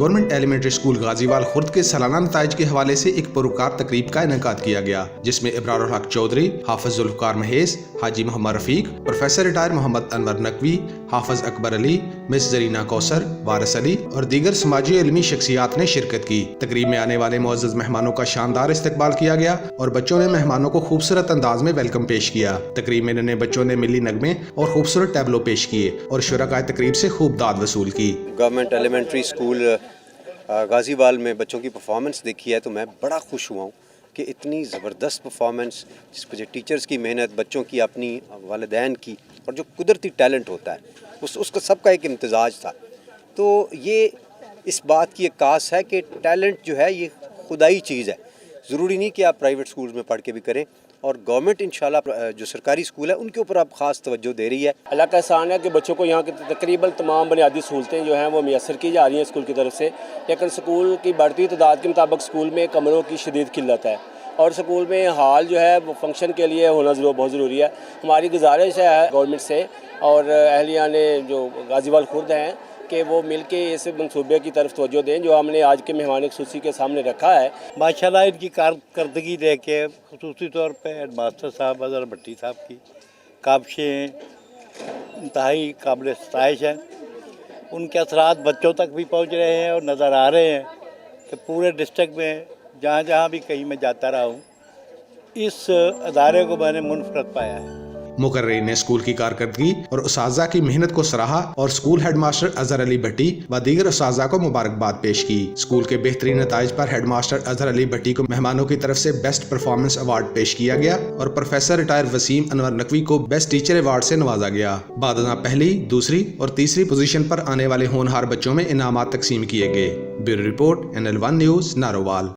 Government elementary school गाजीवाल Khurd के सालाना नताइज के हवाले से एक पुरस्कार तकरीब का इनेकाद किया गया, जिसमें इब्रारुल हक चौधरी, हाफिज जुल्फकार महेश, हाजी मोहम्मद रफीक, प्रोफेसर रिटायर मोहम्मद अनवर नकवी, हाफिज अकबर अली, मिस जरीना कौसर, वारिस अली और दीगर समाजी इल्मी शख्सियात ने शिरकत की। तकरीब में आने वाले मुअज़्ज़ज़ मेहमानों का शानदार इस्तकबाल किया गया और बच्चों ने मेहमानों को खूबसूरत अंदाज में वेलकम पेश किया। तकरीब में नन्हे बच्चों ने मिली नगमे और खूबसूरत टैबलो पेश किए और शुरकाए तकरीब से खूब दाद वसूल की। गवर्नमेंट एलिमेंट्री स्कूल गाजीवाल में बच्चों की परफॉर्मेंस देखी है तो मैं बड़ा खुश हुआ हूँ कि इतनी ज़बरदस्त परफॉर्मेंस, जिस वजह टीचर्स की मेहनत, बच्चों की अपनी, वालिदैन की, और जो कुदरती टैलेंट होता है उसका सबका एक इम्तिजाज था। तो ये इस बात की एक कास है कि टैलेंट जो है ये खुदाई चीज़ है। ज़रूरी नहीं कि आप प्राइवेट स्कूल्स में पढ़ के भी करें, और गवर्नमेंट इंशाल्लाह जो सरकारी स्कूल है उनके ऊपर अब ख़ास तवज्जो दे रही है। अल्लाह का एहसान है कि बच्चों को यहाँ की तकरीबन तमाम बुनियादी सहूलतें जो हैं वो मैसर की जा रही हैं स्कूल की तरफ से, लेकिन स्कूल की बढ़ती तादाद के मुताबिक स्कूल में कमरों की शदीद किल्लत है और स्कूल में हाल जो है वो फंक्शन के लिए होना बहुत ज़रूरी है। हमारी गुजारिश है गवर्नमेंट से और अहलिया ने जो गाजीवाल खुर्द हैं कि वो मिलके इस मंसूबे की तरफ तवज्जो दें जो हमने आज के मेहमान खुसूसी के सामने रखा है। माशाल्लाह इनकी कारकर्दगी देख के खुसूसी तौर पे हेड मास्टर साहब अज़हर भट्टी साहब की काबिशें इंतहाई काबिल सताइश हैं। उनके असरात बच्चों तक भी पहुंच रहे हैं और नज़र आ रहे हैं कि पूरे डिस्ट्रिक्ट में जहाँ जहाँ भी कहीं मैं जाता रहा हूँ इस अदारे को मैंने मुनफरद पाया है। मुकर्रिरीन ने स्कूल की कारकर्दगी और उस्ताज़ा की मेहनत को सराहा और स्कूल हेडमास्टर अज़हर अली भट्टी व दीगर उस्ताज़ा को मुबारकबाद पेश की। स्कूल के बेहतरीन नताइज पर हेडमास्टर अज़हर अली भट्टी को मेहमानों की तरफ से बेस्ट परफॉर्मेंस अवार्ड पेश किया गया और प्रोफेसर रिटायर वसीम अनवर नकवी को बेस्ट टीचर अवार्ड से नवाजा गया। बाद पहली, दूसरी और तीसरी पोजीशन पर आने वाले होनहार बच्चों में इनामात तकसीम किए गए। Bureau report NL1 news Narowal.